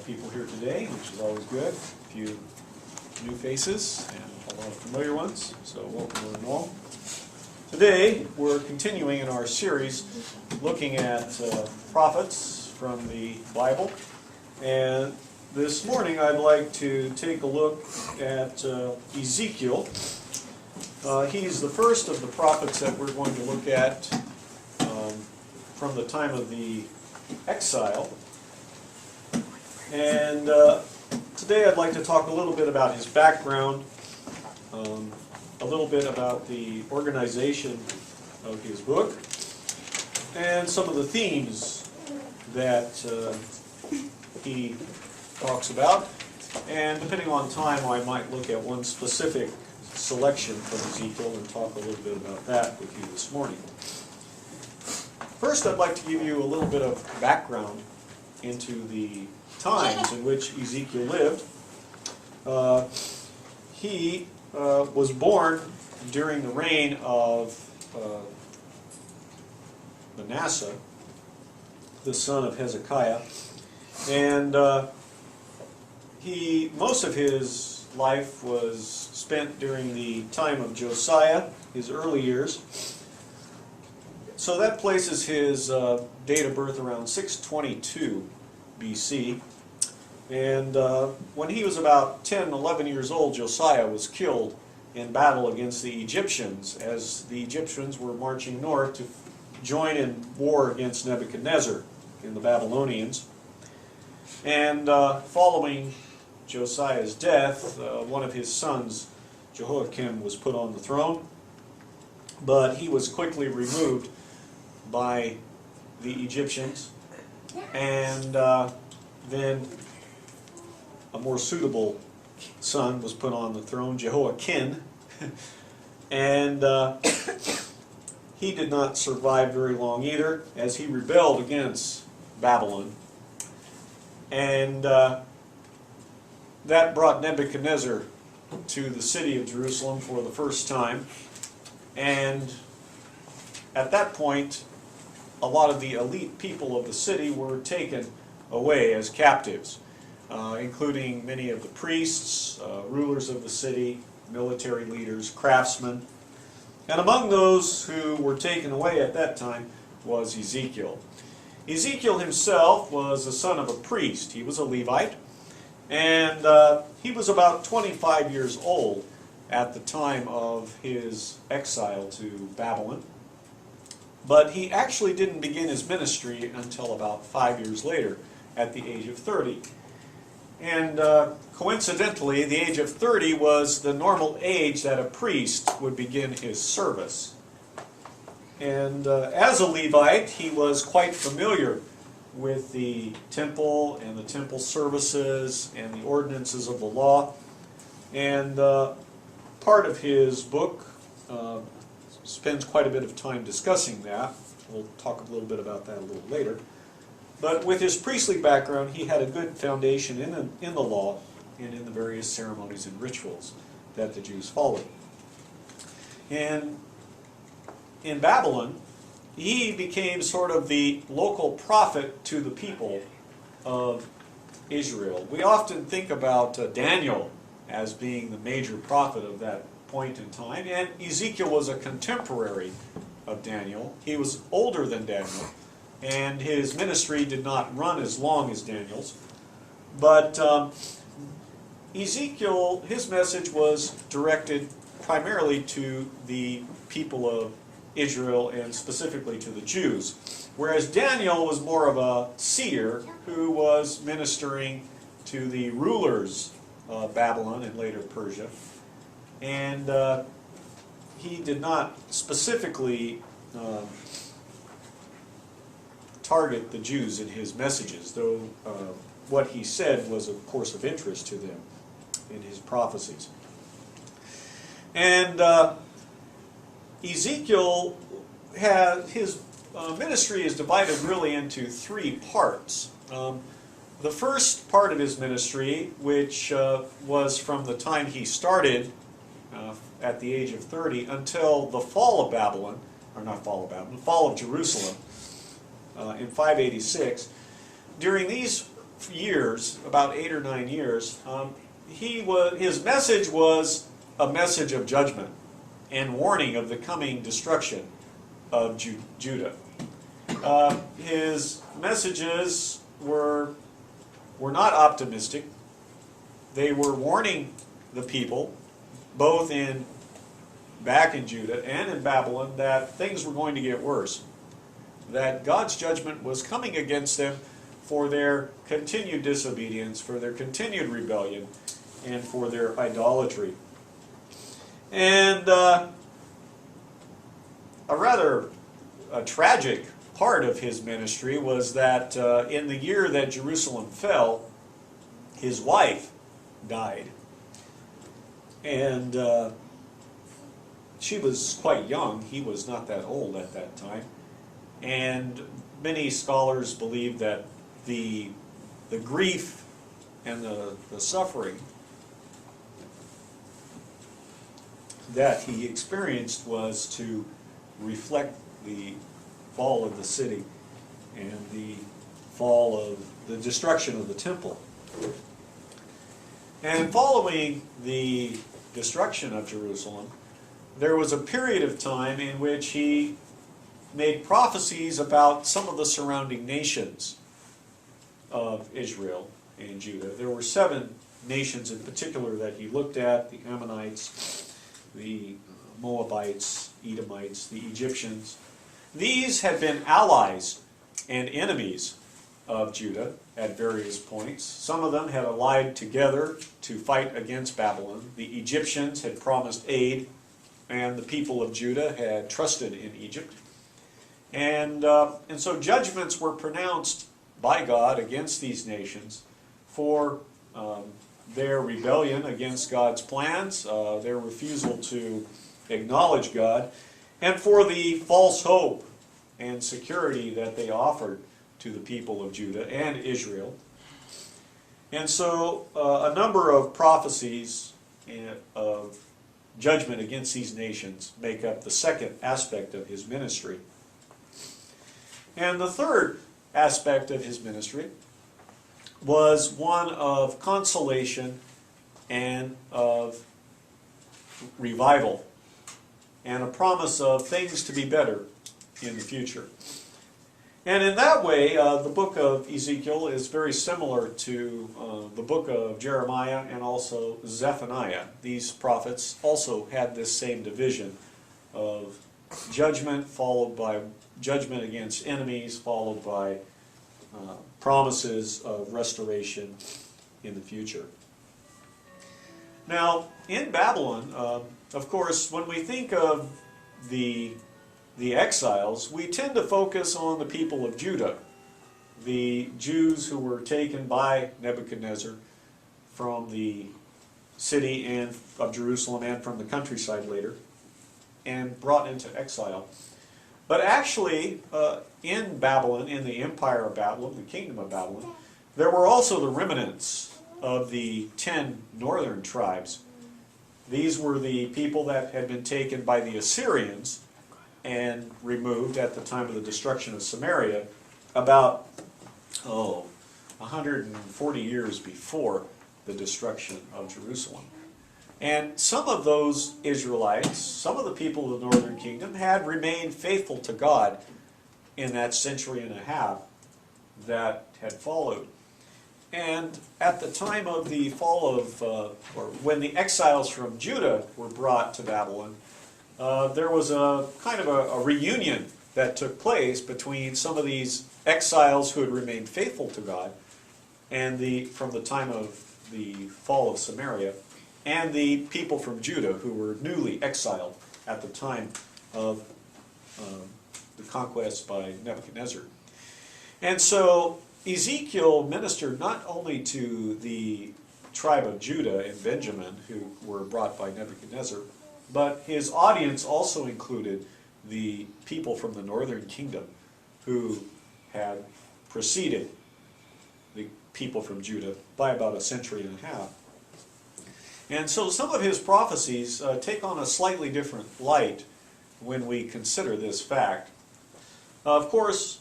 people here today, which is always good. A few new faces and a lot of familiar ones, so welcome one and all. Today we're continuing in our series looking at prophets from the Bible, and this morning I'd like to take a look at Ezekiel. He's the first of the prophets that we're going to look at from the time of the exile. And today I'd like to talk a little bit about his background, a little bit about the organization of his book, and some of the themes that he talks about. And depending on time, I might look at one specific selection from Ezekiel and talk a little bit about that with you this morning. First, I'd like to give you a little bit of background into the times in which Ezekiel lived. He was born during the reign of Manasseh, the son of Hezekiah, and most of his life was spent during the time of Josiah, his early years. So that places his date of birth around 622 BC. And when he was about 10, 11 years old, Josiah was killed in battle against the Egyptians, as the Egyptians were marching north to join in war against Nebuchadnezzar and the Babylonians. And following Josiah's death, one of his sons, Jehoiakim, was put on the throne, but he was quickly removed by the Egyptians, and then a more suitable son was put on the throne, Jehoiakim, and he did not survive very long either, as he rebelled against Babylon, and that brought Nebuchadnezzar to the city of Jerusalem for the first time. And at that point, a lot of the elite people of the city were taken away as captives, including many of the priests, rulers of the city, military leaders, craftsmen. And among those who were taken away at that time was Ezekiel. Ezekiel himself was the son of a priest. He was a Levite, and he was about 25 years old at the time of his exile to Babylon. But he actually didn't begin his ministry until about 5 years later, at the age of 30. And coincidentally, the age of 30 was the normal age that a priest would begin his service. And as a Levite, he was quite familiar with the temple and the temple services and the ordinances of the law. And part of his book spends quite a bit of time discussing that. We'll talk a little bit about that a little later. But with his priestly background, he had a good foundation in the law and in the various ceremonies and rituals that the Jews followed. And in Babylon, he became sort of the local prophet to the people of Israel. We often think about Daniel as being the major prophet of that point in time, and Ezekiel was a contemporary of Daniel. He was older than Daniel, and his ministry did not run as long as Daniel's. But Ezekiel, his message was directed primarily to the people of Israel and specifically to the Jews, whereas Daniel was more of a seer who was ministering to the rulers of Babylon and later Persia. And he did not specifically target the Jews in his messages, though what he said was, of course, of interest to them in his prophecies. And Ezekiel his ministry is divided really into three parts. The first part of his ministry, which was from the time he started at the age of 30 until the fall of Babylon, or not fall of Babylon, the fall of Jerusalem in 586. During these years, about 8 or 9 years, his message was a message of judgment and warning of the coming destruction of Judah. His messages were not optimistic. They were warning the people, both back in Judah and in Babylon, that things were going to get worse, that God's judgment was coming against them for their continued disobedience, for their continued rebellion, and for their idolatry. And a rather tragic part of his ministry was that in the year that Jerusalem fell, his wife died. And she was quite young. He was not that old at that time. And many scholars believe that the grief and the suffering that he experienced was to reflect the fall of the city and the fall of the destruction of the temple. And following the destruction of Jerusalem, there was a period of time in which he made prophecies about some of the surrounding nations of Israel and Judah. There were 7 nations in particular that he looked at: the Ammonites, the Moabites, Edomites, the Egyptians. These had been allies and enemies of Judah at various points. Some of them had allied together to fight against Babylon. The Egyptians had promised aid, and the people of Judah had trusted in Egypt. And so judgments were pronounced by God against these nations for their rebellion against God's plans, their refusal to acknowledge God, and for the false hope and security that they offered to the people of Judah and Israel. And so a number of prophecies of judgment against these nations make up the second aspect of his ministry. And the third aspect of his ministry was one of consolation and of revival, and a promise of things to be better in the future. And in that way, the book of Ezekiel is very similar to the book of Jeremiah and also Zephaniah. These prophets also had this same division of judgment, followed by judgment against enemies, followed by promises of restoration in the future. Now, in Babylon, of course, when we think of the exiles, we tend to focus on the people of Judah, the Jews who were taken by Nebuchadnezzar from the city and of Jerusalem and from the countryside later, and brought into exile. But actually, in Babylon, in the empire of Babylon, the kingdom of Babylon, there were also the remnants of the 10 northern tribes. These were the people that had been taken by the Assyrians and removed at the time of the destruction of Samaria, about 140 years before the destruction of Jerusalem. And some of those Israelites, some of the people of the northern kingdom, had remained faithful to God in that century and a half that had followed. And at the time of the fall of, or when the exiles from Judah were brought to Babylon, there was a kind of a reunion that took place between some of these exiles who had remained faithful to God and from the time of the fall of Samaria, and the people from Judah who were newly exiled at the time of the conquest by Nebuchadnezzar. And so Ezekiel ministered not only to the tribe of Judah and Benjamin who were brought by Nebuchadnezzar, but his audience also included the people from the northern kingdom who had preceded the people from Judah by about a century and a half. And so some of his prophecies take on a slightly different light when we consider this fact. Of course,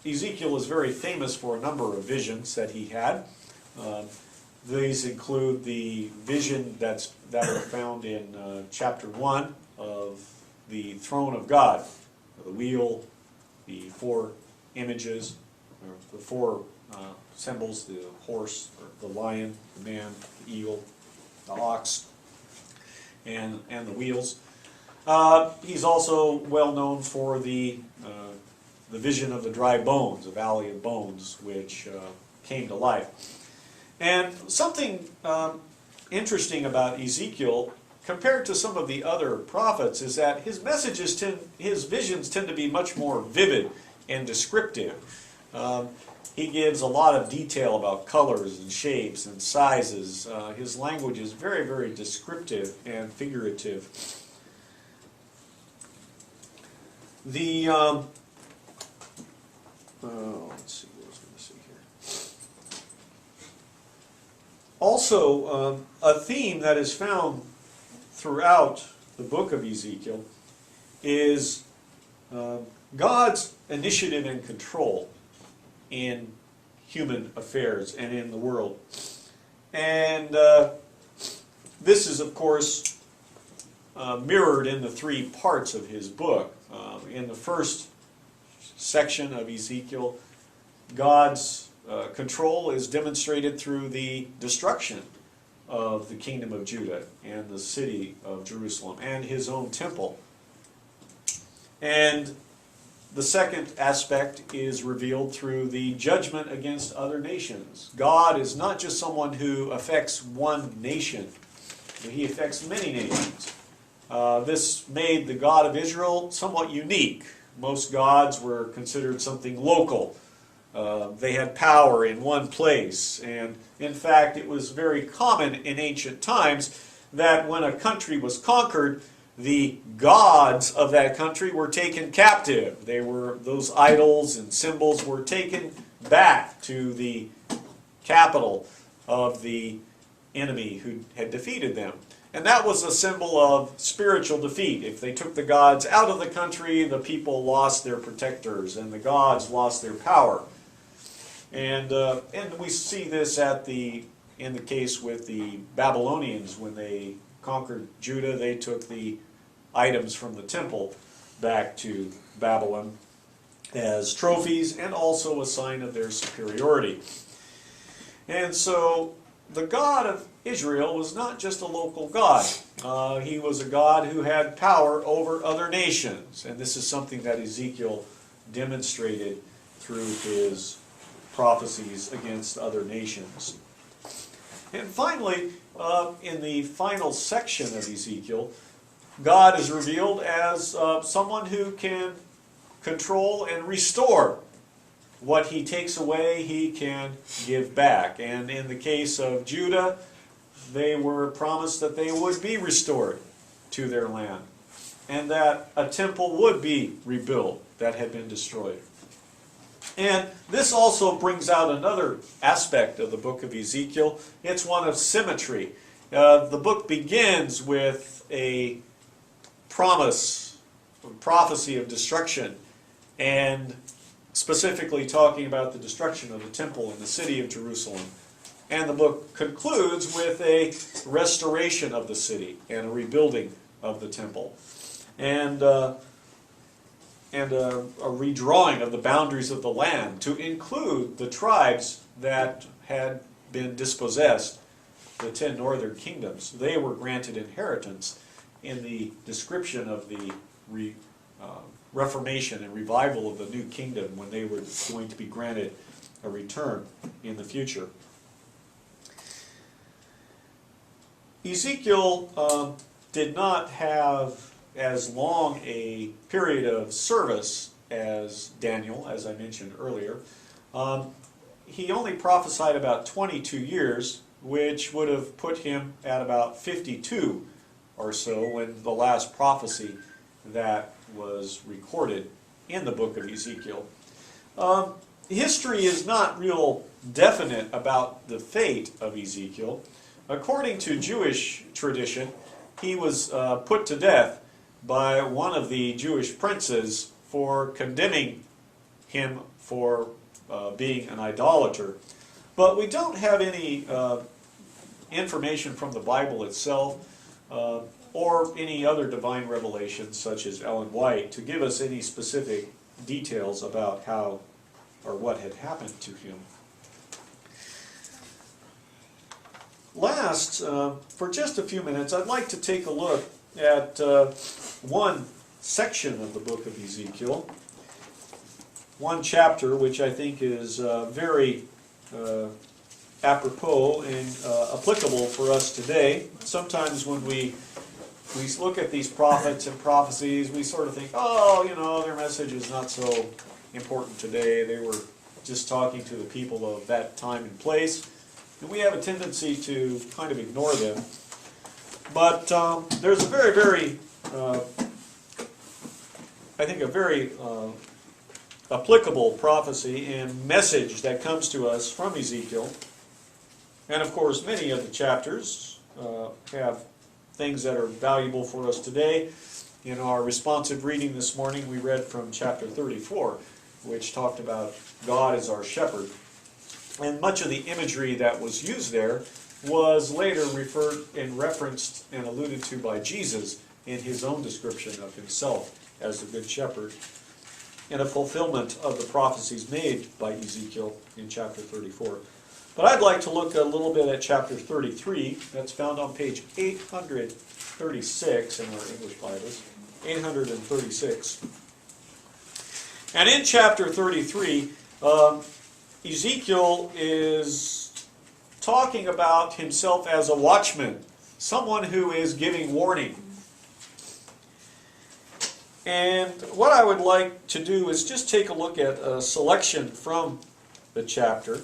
Ezekiel is very famous for a number of visions that he had. These include the vision that are found in chapter 1 of the throne of God, the wheel, the four images, or the four symbols, the horse, or the lion, the man, the eagle, the ox, and the wheels. He's also well known for the vision of the dry bones, a valley of bones, which came to life. And something interesting about Ezekiel, compared to some of the other prophets, is that his visions tend to be much more vivid and descriptive. He gives a lot of detail about colors and shapes and sizes. His language is very, very descriptive and figurative. The let's see what I was going to say here. Also, a theme that is found throughout the book of Ezekiel is God's initiative and control in human affairs and in the world. And this is, of course, mirrored in the three parts of his book. In the first section of Ezekiel, God's control is demonstrated through the destruction of the kingdom of Judah and the city of Jerusalem and his own temple. And the second aspect is revealed through the judgment against other nations. God is not just someone who affects one nation, but he affects many nations. This made the God of Israel somewhat unique. Most gods were considered something local. They had power in one place. And in fact, it was very common in ancient times that when a country was conquered, the gods of that country were taken captive. Those idols and symbols were taken back to the capital of the enemy who had defeated them. And that was a symbol of spiritual defeat. If they took the gods out of the country, the people lost their protectors, and the gods lost their power. And we see this in the case with the Babylonians. When they conquered Judah, they took the items from the temple back to Babylon as trophies and also a sign of their superiority. And so the God of Israel was not just a local God. He was a God who had power over other nations. And this is something that Ezekiel demonstrated through his prophecies against other nations. And finally, in the final section of Ezekiel, God is revealed as someone who can control and restore. What he takes away, he can give back. And in the case of Judah, they were promised that they would be restored to their land, and that a temple would be rebuilt that had been destroyed. And this also brings out another aspect of the book of Ezekiel. It's one of symmetry. The book begins with a prophecy of destruction, and specifically talking about the destruction of the temple in the city of Jerusalem. And the book concludes with a restoration of the city and a rebuilding of the temple, and a redrawing of the boundaries of the land to include the tribes that had been dispossessed, the 10 northern kingdoms. They were granted inheritance in the description of the Reformation and revival of the new kingdom, when they were going to be granted a return in the future. Ezekiel did not have as long a period of service as Daniel, as I mentioned earlier. He only prophesied about 22 years, which would have put him at about 52 or so when the last prophecy that was recorded in the book of Ezekiel. History is not real definite about the fate of Ezekiel. According to Jewish tradition, he was put to death by one of the Jewish princes for condemning him for being an idolater. But we don't have any information from the Bible itself or any other divine revelations such as Ellen White to give us any specific details about how or what had happened to him. Last, for just a few minutes, I'd like to take a look at one section of the book of Ezekiel, one chapter which I think is very apropos and applicable for us today. Sometimes when we look at these prophets and prophecies, we sort of think, oh, you know, their message is not so important today. They were just talking to the people of that time and place. And we have a tendency to kind of ignore them. But there's a very, very, I think a very applicable prophecy and message that comes to us from Ezekiel. And of course, many of the chapters have things that are valuable for us today. In our responsive reading this morning, we read from chapter 34, which talked about God as our shepherd. And much of the imagery that was used there was later referred and referenced and alluded to by Jesus in his own description of himself as the good shepherd, in a fulfillment of the prophecies made by Ezekiel in chapter 34. But I'd like to look a little bit at chapter 33. That's found on page 836 in our English Bibles. 836. And in chapter 33, Ezekiel is talking about himself as a watchman, someone who is giving warning. And what I would like to do is just take a look at a selection from the chapter.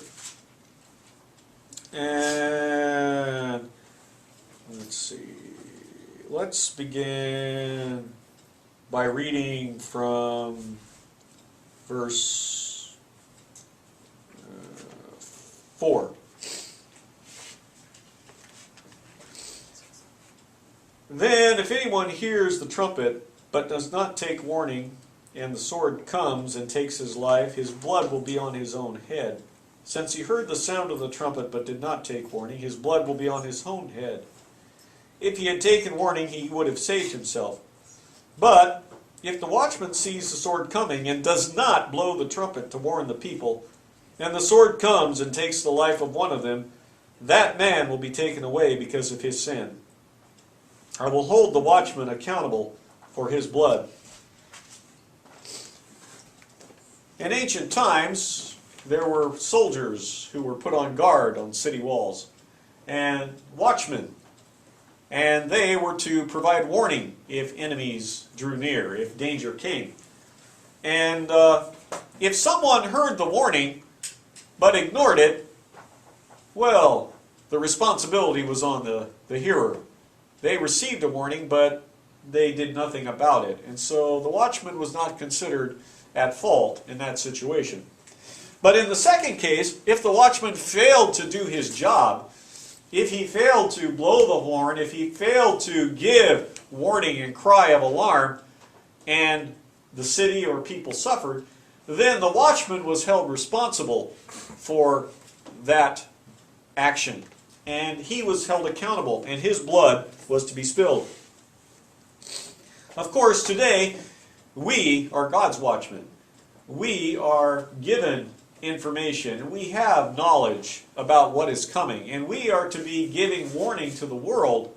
And let's see. Let's begin by reading from verse 4. Then, if anyone hears the trumpet, but does not take warning, and the sword comes and takes his life, his blood will be on his own head. Since he heard the sound of the trumpet, but did not take warning, his blood will be on his own head. If he had taken warning, he would have saved himself. But if the watchman sees the sword coming, and does not blow the trumpet to warn the people, and the sword comes and takes the life of one of them, that man will be taken away because of his sin. I will hold the watchman accountable for his blood. In ancient times, there were soldiers who were put on guard on city walls, and watchmen, and they were to provide warning if enemies drew near, if danger came. And if someone heard the warning but ignored it, well, the responsibility was on the hearer. They received a warning, but they did nothing about it. And so the watchman was not considered at fault in that situation. But in the second case, if the watchman failed to do his job, if he failed to blow the horn, if he failed to give warning and cry of alarm, and the city or people suffered, then the watchman was held responsible for that action. And he was held accountable, and his blood was to be spilled. Of course, today, we are God's watchmen. We are given information, we have knowledge about what is coming, and we are to be giving warning to the world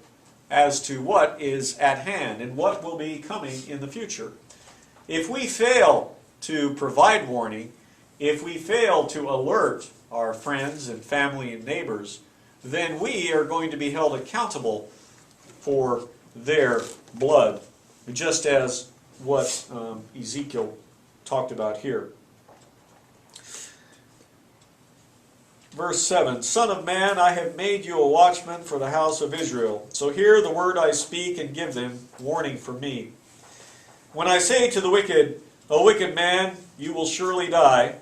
as to what is at hand and what will be coming in the future. If we fail to provide warning, if we fail to alert our friends and family and neighbors, then we are going to be held accountable for their blood, just as what Ezekiel talked about here. Verse 7, Son of man, I have made you a watchman for the house of Israel. So hear the word I speak and give them warning from me. When I say to the wicked, O wicked man, you will surely die,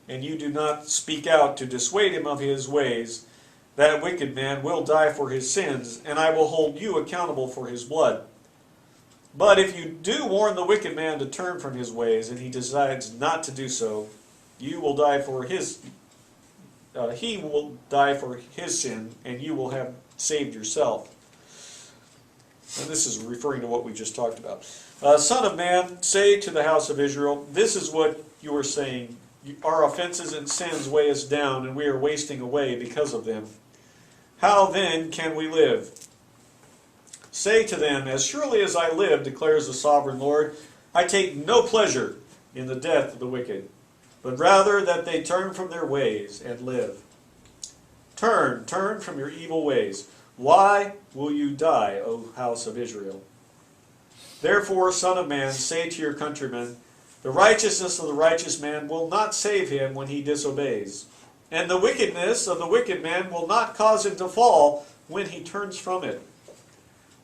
and you do not speak out to dissuade him of his ways, that wicked man will die for his sins, and I will hold you accountable for his blood. But if you do warn the wicked man to turn from his ways, and he decides not to do so, you will die for his. He will die for his sin, and you will have saved yourself. And this is referring to what we just talked about. Son of man, say to the house of Israel, this is what you are saying. Our offenses and sins weigh us down, and we are wasting away because of them. How then can we live? Say to them, as surely as I live, declares the sovereign Lord, I take no pleasure in the death of the wicked, but rather that they turn from their ways and live. Turn from your evil ways. Why will you die, O house of Israel? Therefore, son of man, say to your countrymen, the righteousness of the righteous man will not save him when he disobeys, and the wickedness of the wicked man will not cause him to fall when he turns from it.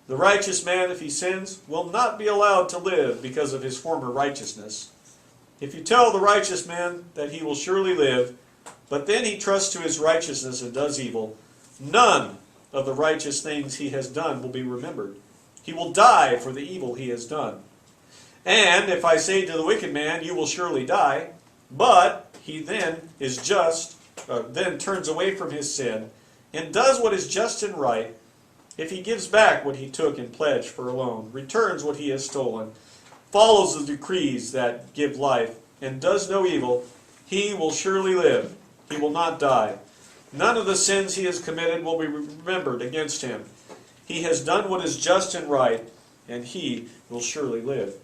The righteous man, if he sins, will not be allowed to live because of his former righteousness. If you tell the righteous man that he will surely live, but then he trusts to his righteousness and does evil, none of the righteous things he has done will be remembered. He will die for the evil he has done. And if I say to the wicked man, you will surely die, but he then then turns away from his sin and does what is just and right, if he gives back what he took in pledge for a loan, returns what he has stolen, follows the decrees that give life, and does no evil, he will surely live. He will not die. None of the sins he has committed will be remembered against him. He has done what is just and right, and he will surely live.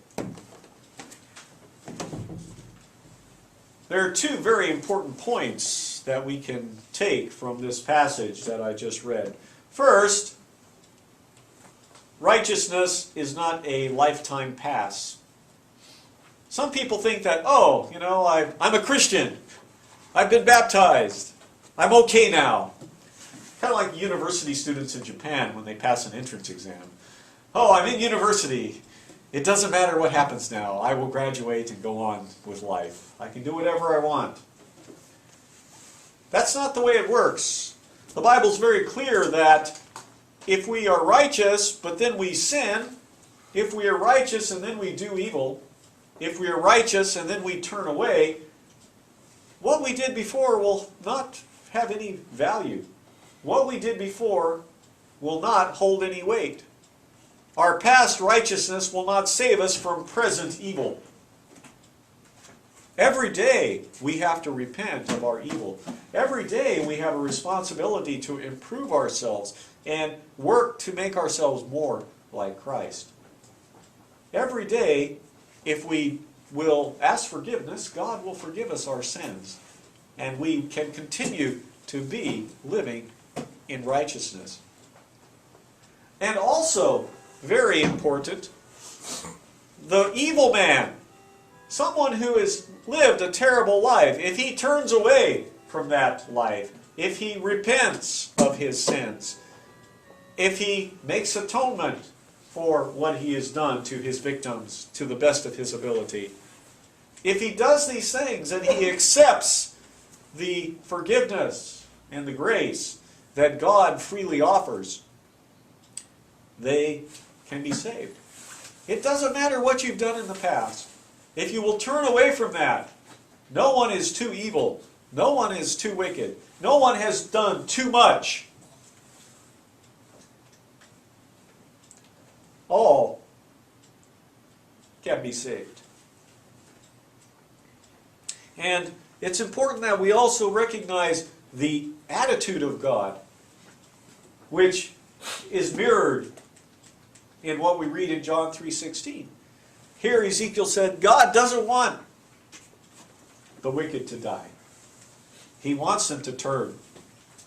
There are two very important points that we can take from this passage that I just read. First, righteousness is not a lifetime pass. Some people think that, I'm a Christian. I've been baptized. I'm okay now. Kind of like university students in Japan when they pass an entrance exam. Oh, I'm in university. It doesn't matter what happens now. I will graduate and go on with life. I can do whatever I want. That's not the way it works. The Bible's very clear that if we are righteous, but then we sin, if we are righteous and then we do evil, if we are righteous and then we turn away, what we did before will not have any value. What we did before will not hold any weight. Our past righteousness will not save us from present evil. Every day we have to repent of our evil. Every day we have a responsibility to improve ourselves and work to make ourselves more like Christ. Every day, if we will ask forgiveness, God will forgive us our sins. And we can continue to be living in righteousness. And also, very important, the evil man, someone who has lived a terrible life, if he turns away from that life, if he repents of his sins, if he makes atonement for what he has done to his victims to the best of his ability, if he does these things and he accepts the forgiveness and the grace that God freely offers, they can be saved. It doesn't matter what you've done in the past. If you will turn away from that, no one is too evil. No one is too wicked. No one has done too much. All can be saved. And it's important that we also recognize the attitude of God, which is mirrored in what we read in John 3:16. Here Ezekiel said, God doesn't want the wicked to die. He wants them to turn.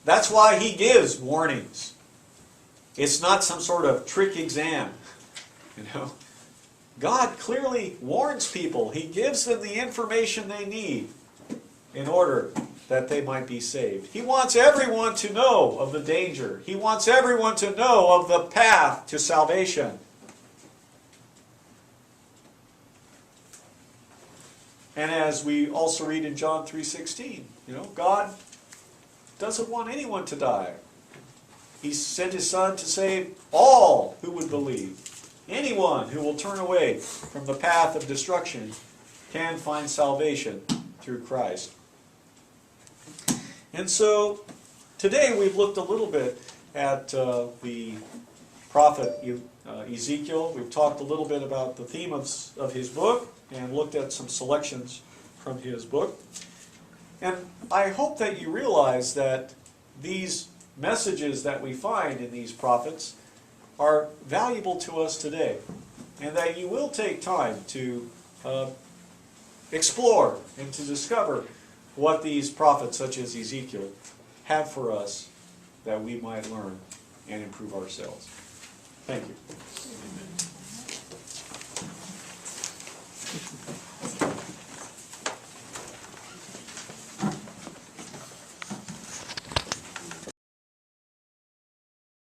That's why he gives warnings. It's not some sort of trick exam. God clearly warns people. He gives them the information they need in order that they might be saved. He wants everyone to know of the danger. He wants everyone to know of the path to salvation. And as we also read in John 3:16, God doesn't want anyone to die. He sent his Son to save all who would believe. anyone who will turn away from the path of destruction can find salvation through Christ. And so today we've looked a little bit at the prophet Ezekiel. We've talked a little bit about the theme of his book and looked at some selections from his book. And I hope that you realize that these messages that we find in these prophets are valuable to us today, and that you will take time to explore and to discover what these prophets, such as Ezekiel, have for us that we might learn and improve ourselves. Thank you.